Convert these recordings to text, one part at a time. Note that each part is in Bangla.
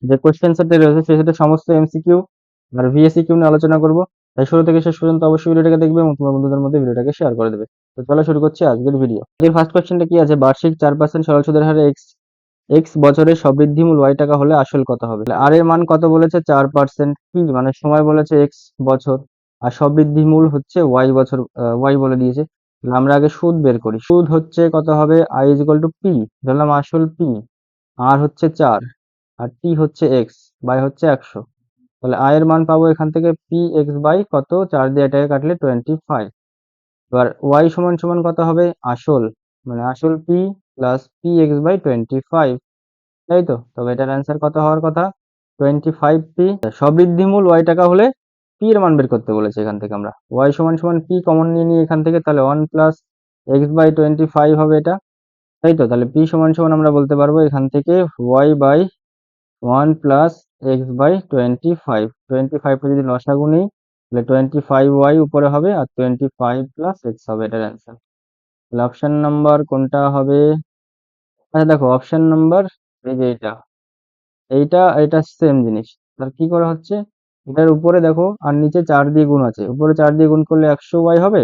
যে কোশ্চেন সেটটা রয়েছে সেই সেটের সমস্ত এমসিকিউ আর ভিএসিকিউ নিয়ে আলোচনা করব। তাই শুরু থেকে শেষ পর্যন্ত অবশ্যই ভিডিওটাকে দেখবে এবং তোমার বন্ধুদের মধ্যে ভিডিওটাকে শেয়ার করে দেবে। তো চলো শুরু করছি আজকের ভিডিও। এর ফার্স্ট কোশ্চেনটা কি আছে, বার্ষিক 4% সরল সুদের হারে এক্স বছরের সবৃদ্ধিমূল ওয়াই টাকা হলে আসল কত হবে। আর এর মান কত বলেছে, 4%, কি মানে সময় বলেছে এক্স বছর, আর সবৃদ্ধিমূল হচ্ছে ওয়াই বছর, ওয়াই বলে দিয়েছে। তাহলে আমরা আগে সুদ বের করি। সুদ হচ্ছে কত হবে, I is equal two P, ধরলাম আসল পি, আর হচ্ছে 4, আর টি হচ্ছে এক্স, বাই হচ্ছে 100। তাহলে আই এর মান পাবো এখান থেকে পি এক্স বাই কত, 4 দিয়ে এটাকে কাটলে 25। এবার ওয়াই সমান সমান কত হবে, আসল মানে আসল P plus P x by 25, তাই তো। তবে এটার অ্যান্সার কত হওয়ার কথা, 25p। সবৃদ্ধিমূল ওয়াই টাকা হলে পি এর মান বের করতে বলেছে। এখান থেকে আমরা ওয়াই সমান সমান পি কমন নিয়ে নিই এখান থেকে, তাহলে 1 প্লাস এক্স বাই 25 হবে এটা, তাই তো। তাহলে পি সমান সমান আমরা বলতে পারবো এখান থেকে y by 1 plus x by 25। 25 যদি লসাগু নিই তাহলে 25y উপরে হবে আর 25 প্লাস এক্স হবে এটার অ্যান্সার। তাহলে অপশন নাম্বার কোনটা হবে, আচ্ছা দেখো অপশন নাম্বার এই যে এটা, এইটা এটা সেম জিনিস। তার কি করা হচ্ছে, এটার উপরে দেখো আর নিচে 4 দিয়ে গুণ আছে, উপরে 4 দিয়ে গুণ করলে 100y হবে,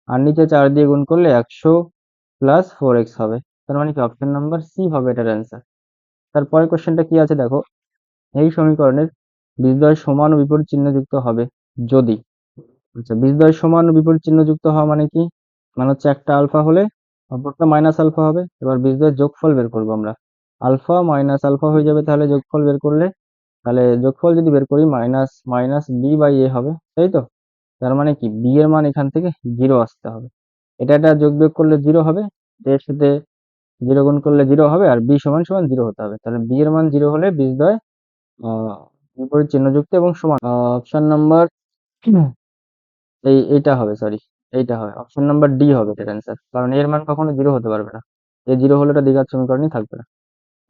আর নিচে 4 দিয়ে গুণ করলে 100 প্লাস 4x হবে। তার মানে কি অপশন নাম্বার সি হবে এটার অ্যান্সার। তারপরে কোশ্চেনটা কি আছে দেখো, এই সমীকরণের বীজদ্বয় সমান ও বিপরীত চিহ্নযুক্ত হবে যদি, আচ্ছা বীজদ্বয় সমান ও বিপরীত চিহ্নযুক্ত হওয়া মানে কি, মানে হচ্ছে একটা আলফা হলে অপরটা মাইনাস আলফা হবে। এবার বীজদ্বয়ের যোগফল বের করবো আমরা, আলফা মাইনাস আলফা হয়ে যাবে, তাহলে যোগফল বের করলে, তাহলে যোগফল যদি বের করি মাইনাস মাইনাস বি বাই এ হবে, তাই তো। তার মানে কি বি এর মান এখান থেকে 0 আসতে হবে। এটা যোগ বিয়োগ করলে 0 হবে, এর সাথে 0 গুণ করলে 0 হবে, আর বি সমান সমান 0 হতে হবে। তাহলে বি এর মান 0 হলে বীজদ্বয় বিপরীত চিহ্নযুক্ত এবং সমান। অপশন নাম্বার এইটা হবে, সরি এইটা হবে, অপশন নাম্বার ডি হবে এটার অ্যান্সার, কারণ এর মান কখনো 0 হতে পারবে না। এ 0 হলে এটা দ্বিঘাত সমীকরণই থাকবে না।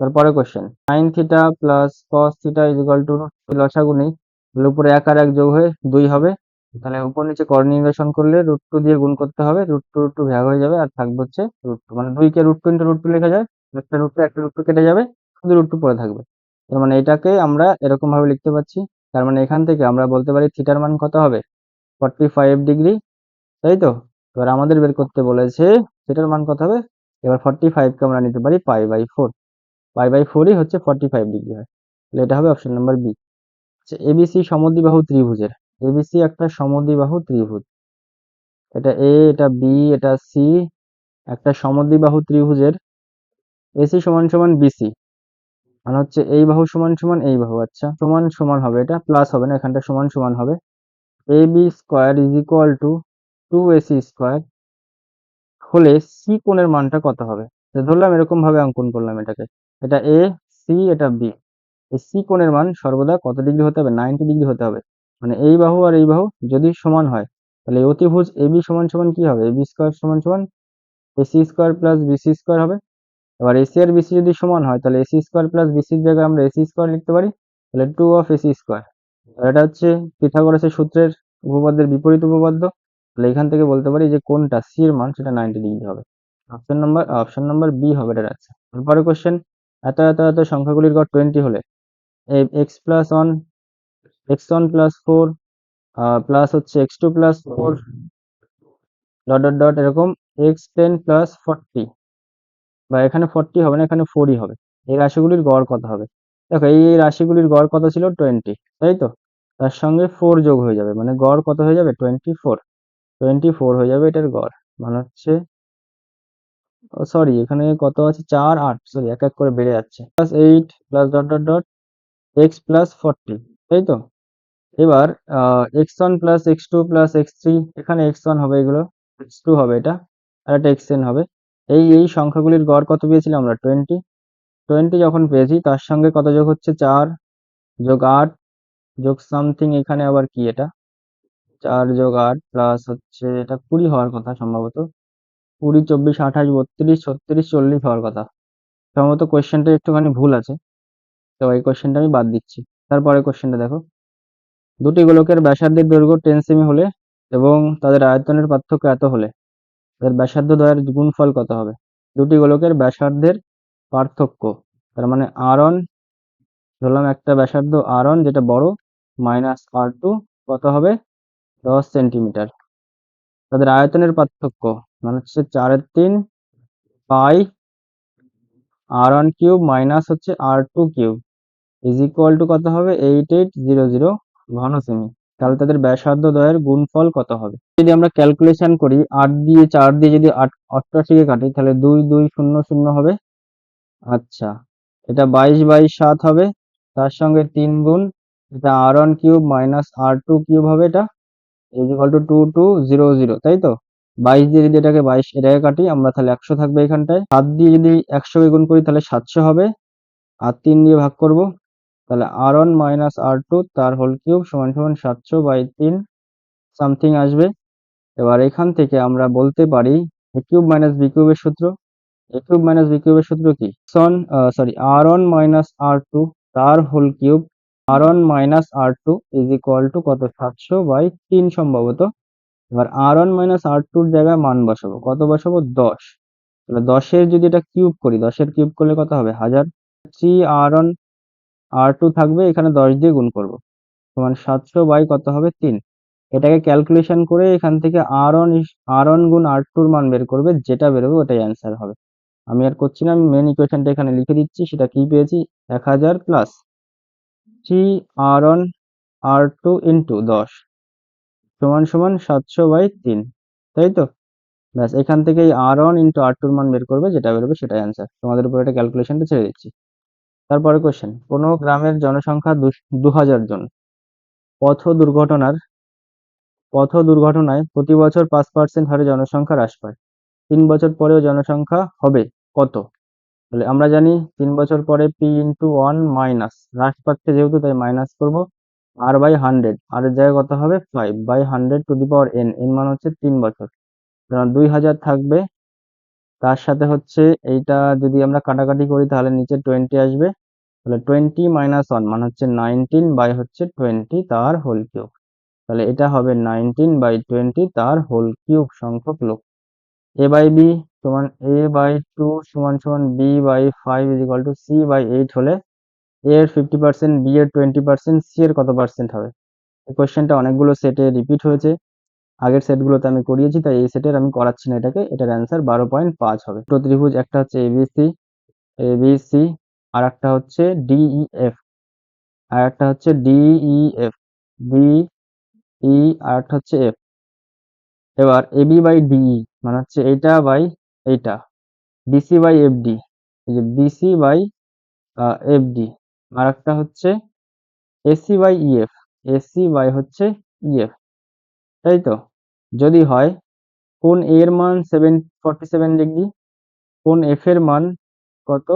তারপরে question, sine theta plus cos theta is equal two, লসাগু নেই, তাহলে উপরে 1 আর 1 যোগ হয়ে 2 হবে। তাহলে উপর নিচে করনির্দেশন করলে √2 দিয়ে গুণ করতে হবে, √2 ভাগ হয়ে যাবে আর থাকবে হচ্ছে √2, মানে 2 কে √2 ইন্টু √2 লেখা যায়, একটা √2 কেটে যাবে, শুধু √2 পরে থাকবে। তার মানে এটাকে আমরা এরকম ভাবে লিখতে পাচ্ছি। তার মানে এখান থেকে আমরা বলতে পারি থিটার মান কত হবে, 45 ডিগ্রি, তাই তো। এবার আমাদের বের করতে বলেছে থিটার মান কত হবে, এবার 45 কে আমরা নিতে পারি পাই বাই 4, পাই বাই 4ই হচ্ছে 45 ডিগ্রি হয়। তাহলে এটা হবে অপশন নাম্বার বি। আচ্ছা এবিসি সমদ্বিবাহু ত্রিভুজের, এবিসি একটা সমদ্বিবাহু ত্রিভুজ, এটা এ এটা বি এটা সি, একটা সমদ্বিবাহু ত্রিভুজের এসি সমান সমান বিসি, মানে হচ্ছে এই বাহু সমান সমান এই বাহু, আচ্ছা সমান সমান হবে, এটা প্লাস হবে না, এখানটা সমান সমান হবে। A B square is equal to 2ac square হলে সি কোণের মানটা কত হবে। তো ধরলাম এরকম ভাবে অঙ্কন করলাম এটাকে, এটা এ, সি, এটা বি, এই সি কোণের মান সর্বদা কত ডিগ্রি হতে হবে, 90 ডিগ্রি হতে হবে। মানে এই বাহু আর এই বাহু যদি সমান হয় তাহলে এই অতিভুজ এবি সমান সমান কি হবে, এবি স্কোয়ার সমান সমান AC square plus BC square হবে। এবার এসি আর বিসি যদি সমান হয় তাহলে এসি স্কোয়ার প্লাস বিসির জায়গায় আমরা এসি স্কোয়ার লিখতে পারি, তাহলে 2 অফ এসি স্কোয়ার। আর এটা হচ্ছে পিথাগোরাসের সূত্রের উপপাদ্যের বিপরীত উপপাদ্য। তাহলে এখান থেকে বলতে পারি যে কোনটা সি এর মান সেটা 90 ডিগ্রি হবে। অপশন নাম্বার বি হবে এটার আছে। তারপরে কোশ্চেন, এত এত এত সংখ্যাগুলির গড় 20 হলে x+1 x1 প্লাস 4 প্লাস হচ্ছে x2 plus 4 dot dot dot এরকম x10 প্লাস 40, বা এখানে 40 হবে না, এখানে 4ই হবে। এই রাশিগুলির গড় কত হবে। দেখো এই রাশিগুলির গড় কত ছিল 20, তাই তো। তার সঙ্গে 4 যোগ হয়ে যাবে, মানে গড় কত হয়ে যাবে 24 হয়ে যাবে এটার গড়। মানে হচ্ছে সরি এখানে কত আছে 4 8, সরি এক এক করে বেড়ে যাচ্ছে, +8 plus dot dot dot x+40, তাই তো। এবার x1 plus x2 plus x3, এখানে x1 হবে, এগুলো x2 হবে, এটা আর এটা xn হবে। এই সংখ্যাগুলির গড় কত পেয়েছিলাম আমরা 20 যখন পেয়েছি তার সঙ্গে কত যোগ হচ্ছে 4 যোগ 8 যোগ সামথিং, এখানে আবার কি এটা 4 যোগ 8 প্লাস হচ্ছে এটা 20 হওয়ার কথা সম্ভবত, 20 24 28 32 36 40 হওয়ার কথা সম্ভবত। কোয়েশ্চেনটা একটুখানি ভুল আছে, তো এই কোয়েশ্চেনটা আমি বাদ দিচ্ছি। তারপরে কোয়েশ্চেনটা দেখো, দুটি গোলকের ব্যাসার্ধের দৈর্ঘ্য 10 সেমি হলে এবং তাদের আয়তনের পার্থক্য এত হলে তাদের ব্যাসার্ধ দ্বয়ের গুণফল কত হবে। দুটি গোলকের ব্যাসার্ধের পার্থক্য, তার মানে r1 ধরলাম একটা ব্যাসার্ধ R1 যেটা বড়, মাইনাস R2 কত হবে? 10 সেন্টিমিটার। তাদের আয়তনের পার্থক্য মানে হচ্ছে 4/3 পাই R1 কিউব মাইনাস হচ্ছে R2 cube is equal to কত হবে? 8800 ঘন সেমি। তাহলে তাদের ব্যাসার্ধ দ্বয়ের গুণফল কত হবে? যদি আমরা ক্যালকুলেশন করি 8 দিয়ে 4 দিয়ে যদি 88 কে কাটি তাহলে 2200 হবে। আচ্ছা, এটা 22/7 হবে, তার সঙ্গে 3 গুণ এটা R1 cube minus R2 cube হবে, এটা ইজ ইকুয়াল টু 2200, তাই তো? 22 দিয়ে যদি এটাকে 22 এটাকে কাটি আমরা তাহলে 100 থাকবে এখানটায়। 7 দিয়ে যদি 100 কে গুণ করি তাহলে 700 হবে, আর 3 দিয়ে ভাগ করব তাহলে R1 মাইনাস R2 তার হোল কিউব সমান সমান 700/3 সামথিং আসবে। এবার এখান থেকে আমরা বলতে পারি a কিউব মাইনাস b কিউবের সূত্র। a কিউব মাইনাস b কিউবের সূত্র কি? R1 মাইনাস R2 তার whole cube R1 minus R2 is equal to কত? 700/3 সম্ভবত। এবার R1 মাইনাস R2 র জায়গায় মান বসাবো, কত বসাবো? 10। তাহলে 10-এর যদি এটা কিউব করি, 10-এর কিউব করলে কত হবে? 1000। 3 R1 R2 থাকবে, এখানে 10 দিয়ে গুণ করব সমান 700 বাই কত হবে? 3। এটাকে ক্যালকুলেশন করে এখান থেকে R1 গুণ R2 র মান বের করবে, যেটা বেরোবে ওটাই অ্যান্সার হবে। আমি আর করছি না, আমি মেন ইকুয়েশনটা এখানে লিখে দিচ্ছি। সেটা কি পেয়েছি? 1000 প্লাস 3 R1 R2 ইন্টু 10 সমান সমান 700/3, তাই তো? ব্যাস, এখান থেকে R1 ইন্টু R2 র মান বের করবে, যেটা বেরোবে সেটাই অ্যান্সার। তোমাদের উপর এটা ক্যালকুলেশনটা ছেড়ে দিচ্ছি। তারপরে কোশ্চেন, কোনো গ্রামের জনসংখ্যা 2000 জন। পথ দুর্ঘটনার পথ দুর্ঘটনায় প্রতি বছর 5% হারে জনসংখ্যা হ্রাস পায়। 3 বছর পরেও জনসংখ্যা হবে কত? তাহলে আমরা জানি 3 বছর পরে p/1 মাইনাস, হ্রাস পাচ্ছে যেহেতু তাই মাইনাস করব, r/100, আর এর জায়গায় কত হবে? 5/100 to the power n, n মান হচ্ছে 3 বছর। 2000 থাকবে, তার সাথে হচ্ছে এইটা যদি আমরা কাটাকাটি করি তাহলে নিচে 20 আসবে, তাহলে 20 মাইনাস 1 মানে হচ্ছে 19 বাই হচ্ছে 20 তার হোল কিউব। তাহলে এটা হবে 19/20 তার হোল কিউব সংখ্যক লোক। a বাই বি সমান a/2 সমান সমান b/5 is equal two c/8 হলে a এর 50%, b এর 20%, c এর কত পার্সেন্ট হবে? এই কোয়েশ্চেনটা অনেকগুলো সেটে রিপিট হয়েছে, আগের সেটগুলোতে আমি করিয়েছি, তাই এই সেটের আমি করাচ্ছি না এটাকে। এটার অ্যান্সার 12.5 হবে। দুটো ত্রিভুজ, একটা হচ্ছে এবিসি, আর একটা হচ্ছে ডিইএফ, আর একটা হচ্ছে ডিইএফ, বিই, আর একটা হচ্ছে এফ। এবার এবি বাই ডিই মানে হচ্ছে এইটা বাই এইটা, বিসি বাই এফডি, এই যে বিসি বাই এফডি, আর একটা হচ্ছে AC by EF, AC by হচ্ছে ইএফ, তাই তো? যদি হয় কোন এ এর মান 47 ডিগ্রি, কোন এফ এর মান কত?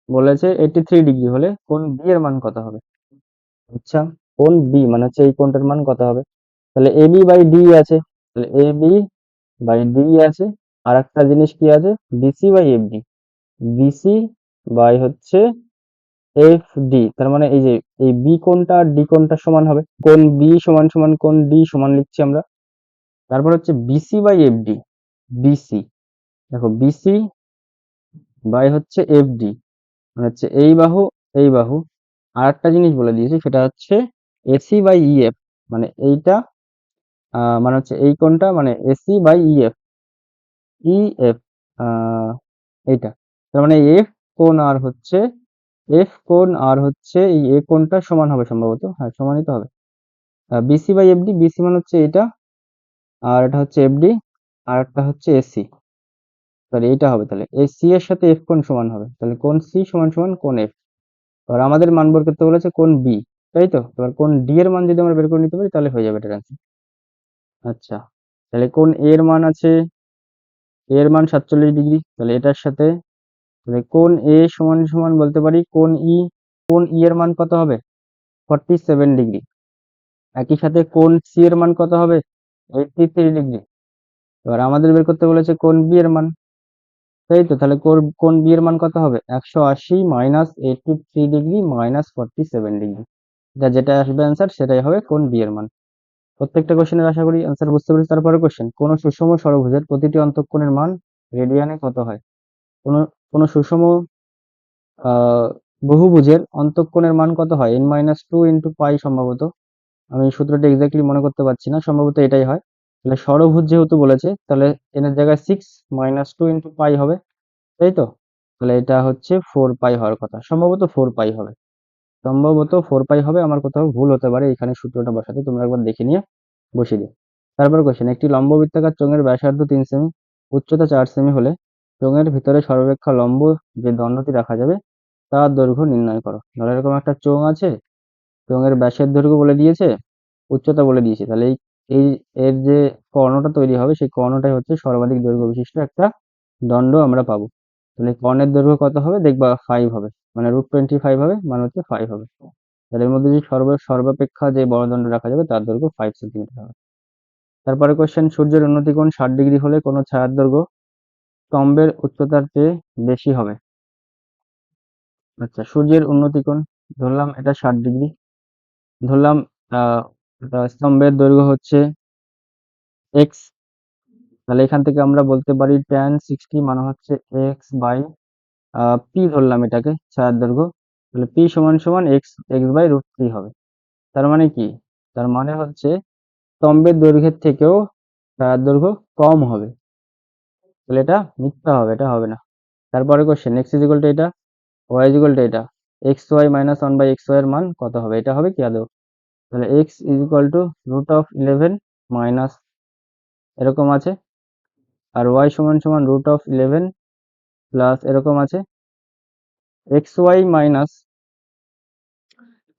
বলেছে 83 ডিগ্রি হলে কোন বি এর মান কত হবে? আচ্ছা, কোন বি মানে হচ্ছে এই কোণটার মান কত হবে? তাহলে এবি বাই ডি আছে, তাহলে এবি বাই ডি আছে, আর একটা জিনিস কি আছে? BC by FD, BC by হচ্ছে এফ ডি। তার মানে এই যে এই বি কোণটা আর ডি কোণটা সমান হবে, কোণ বি সমান সমান কোণ ডি সমান লিখছি আমরা। তারপর হচ্ছে BC by F D, BC, দেখো বিসি বাই হচ্ছে এফ ডি মানে হচ্ছে এই বাহু। আর একটা জিনিস বলে দিয়েছি, সেটা হচ্ছে এসি বাই ইএফ, মানে এইটা মানে হচ্ছে এই কোণটা, মানে এসি বাই ইএফ, ইএফ এইটা। তার মানে এফ কোণ আর হচ্ছে এই এ কোণটা সমান হবে সম্ভবত, হ্যাঁ সমানই তো হবে। বিসি বাই এফডি, বিসি মানে হচ্ছে এটা, আর এটা হচ্ছে এফডি, আর একটা হচ্ছে এসি, সরি এইটা হবে। তাহলে এই সি এর সাথে এফ কোণ সমান হবে, তাহলে কোণ সি সমান সমান কোণ এফ। এবার আমাদের মান বের করতে বলেছে কোণ বি, তাই তো? এবার কোণ ডি এর মান যদি আমরা বের করে নিতে পারি তাহলে হয়ে যাবে এটার অ্যান্সার। আচ্ছা, তাহলে কোণ এ এর মান আছে, এ এর মান 47 ডিগ্রি, তাহলে এটার সাথে তাহলে কোণ এ সমান সমান বলতে পারি কোণ ই, কোণ ই এর মান কত হবে? 47 ডিগ্রি। একই সাথে কোণ সি এর মান কত হবে? 83 ডিগ্রি। এবার আমাদের বের করতে বলেছে কোণ বি এর মান, তাই তো? তাহলে কোণ বি এর মান কত হবে? 180 মাইনাস 83 ডিগ্রি মাইনাস 47 ডিগ্রি, যেটা আসবে অ্যান্সার সেটাই হবে কোণ বি এর মান। প্রত্যেকটা কোশ্চেনের আশা করি অ্যান্সার বুঝতে পেরেছি। তারপরে কোশ্চেন, কোন সুষম ষড়ভুজের প্রতিটি অন্তঃকোণের মান রেডিয়ানে কত হয়? কোন কোন সুষম বহুভুজের অন্তঃকোণের মান কত হয়? n-2 ইন্টু পাই সম্ভবত। আমি সূত্রটা এক্স্যাক্টলি মনে করতে পারছি না, সম্ভবত এটাই হয়। তাহলে ষড়ভুজ যেহেতু বলেছে, তাহলে n এর জায়গায় 6 - 2 ইন্টু পাই হবে, তাই তো? তাহলে এটা হচ্ছে 4 পাই হওয়ার কথা, সম্ভবত 4 পাই হবে, সম্ভবত 4 পাই হবে। আমার কোথাও ভুল হতে পারে এখানে সূত্রটা বসাতে, তোমরা একবার দেখে নিয়ে বসিয়ে দিও। তারপর কোশ্চেন, একটি লম্ববৃত্তাকার চোঙের ব্যাসার্ধ 3 সেমি, উচ্চতা 4 সেমি হলে চোঙের ভিতরে সর্বাপেক্ষা লম্ব যে দণ্ডটি রাখা যাবে তার দৈর্ঘ্য নির্ণয় করো। ধরো এরকম একটা চোঙ আছে, চোঙের ব্যাসের দৈর্ঘ্য বলে দিয়েছে, উচ্চতা বলে দিয়েছে, তাহলে এই এই এর যে কর্ণটা তৈরি হবে সেই কর্ণটাই হচ্ছে সর্বাধিক দৈর্ঘ্য বিশিষ্ট একটা দণ্ড আমরা পাবো। তাহলে কর্ণের দৈর্ঘ্য কত হবে? দেখবা 5 হবে, মানে √25 হবে, মানে হচ্ছে 5 হবে। তাহলে এর মধ্যে যে সর্বাপেক্ষা যে বড় দণ্ড রাখা যাবে তার দৈর্ঘ্য 5 সেন্টিমিটার হবে। তারপরে কোশ্চেন, সূর্যের উন্নতি কোণ 60 ডিগ্রি হলে কোনো ছায়ার দৈর্ঘ্য স্তম্ভের উচ্চতার চেয়ে বেশি হবে। আচ্ছা, সূর্যের উন্নতি কোণ ধরলাম এটা 60 ডিগ্রি, ধরলাম স্তম্ভের দৈর্ঘ্য হচ্ছে এক্স, তাহলে এখান থেকে আমরা বলতে পারি tan 60 মানে হচ্ছে এক্স বাই পি, ধরলাম এটাকে ছায়ার দৈর্ঘ্য, তাহলে পি সমান সমান এক্স এক্স বাই √3 হবে। তার মানে কি? তার মানে হচ্ছে স্তম্ভের দৈর্ঘ্যের থেকেও ছায়ার দৈর্ঘ্য কম হবে, তাহলে এটা মিথ্যা হবে, এটা হবে না। তারপরে question, x is equal two এটা, ওয়াই ইজ ইকুয়াল টু এটা, এক্স ওয়াই মাইনাস 1/x এর মান কত হবে? এটা হবে কি আদৌ? তাহলে x is equal two √11 minus এরকম আছে, আর ওয়াই সমান সমান √11 প্লাস এরকম আছে, এক্স ওয়াই মাইনাস,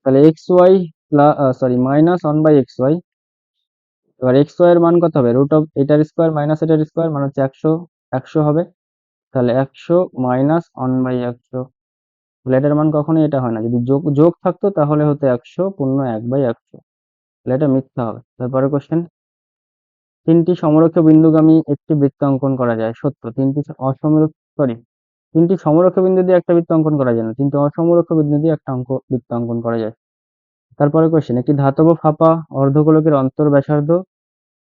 তাহলে x y plus minus 1/xy, এবার এক্স ওয়াই এর মান কত হবে? এটার স্কোয়ার মাইনাস এটার স্কোয়ার মানে হচ্ছে 100 হবে, তাহলে 100 মাইনাস 1/100, তাহলে এটার মান কখনোই এটা হয় না, যদি যোগ যোগ থাকতো তাহলে হতো 100 পূর্ণ 1/100, তাহলে এটা মিথ্যা হবে। তারপরে কোশ্চেন, তিনটি সমরক্ষ বিন্দুগামী একটি বৃত্ত অঙ্কন করা যায়, সত্য। তিনটি সমরক্ষ বিন্দু দিয়ে একটা বৃত্ত অঙ্কন করা যায় না, তিনটি অসমরক্ষ বিন্দু দিয়ে একটা বৃত্ত অঙ্কন করা যায়। তারপরে কোশ্চেন, একটি ধাতব ফাঁপা অর্ধগোলকের অন্তর ব্যাসার্ধ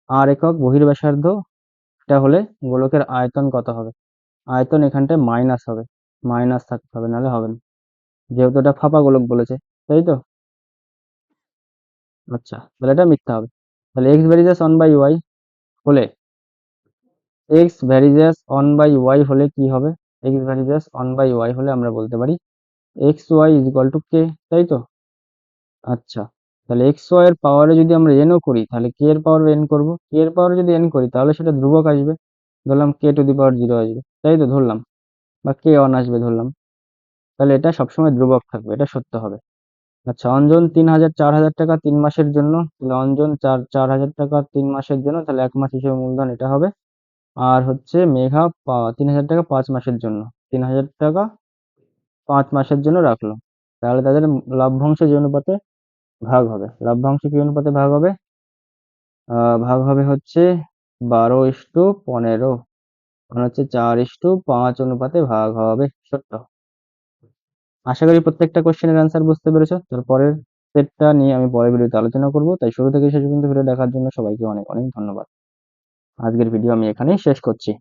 আর একক বহির ব্যাসার্ধ এটা হলে গোলকের আয়তন কত হবে? আয়তন এখানটায় মাইনাস হবে, মাইনাস থাকতে হবে, নাহলে হবে না, যেহেতু এটা ফাঁপা গোলক বলেছে, তাই তো? আচ্ছা, তাহলে এটা মিথ্যা হবে। তাহলে এক্স ভ্যারিজাস 1/y হলে, এক্স ভ্যারিজাস 1/y হলে কি হবে? এক্স ভ্যারিজাস 1/y হলে আমরা বলতে পারি X Y is equal to K, তাই তো? আচ্ছা, তাহলে এক্স ওয়াই এর পাওয়ারে যদি আমরা এনও করি তাহলে কে এর পাওয়ার এন করবো, কে এর পাওয়ারে যদি এন করি তাহলে সেটা ধ্রুবক আসবে, ধরলাম k⁻0 আসবে, তাই তো ধরলাম, বা k1 আসবে ধরলাম, তাহলে এটা সবসময় ধ্রুবক থাকবে, এটা সত্য হবে। আচ্ছা, অঞ্জন 4,000 টাকা 3 মাসের জন্য, তাহলে অঞ্জন 4,000 টাকা 3 মাসের জন্য, তাহলে 1 মাস হিসেবে মূলধন এটা হবে। আর হচ্ছে মেঘা 3,000 টাকা 5 মাসের জন্য, 3,000 টাকা 5 মাসের জন্য রাখলো, তাহলে তাদের লভ্যাংশ যে অনুপাতে ভাগ হবে, লভ্যাংশ কি অনুপাতে ভাগ হবে? ভাগ হবে হচ্ছে 12:15, মানে হচ্ছে 4:5 অনুপাতে ভাগ হবে, সত্য। আশা করি প্রত্যেকটা কোশ্চেনের অ্যান্সার বুঝতে পেরেছো। তারপরের সেটটা নিয়ে আমি পরের ভিডিওতে আলোচনা করব, তাই শুরু থেকে শেষ পর্যন্ত ভিডিও দেখার জন্য সবাইকে অনেক অনেক ধন্যবাদ। আজকের ভিডিও আমি এখানেই শেষ করছি।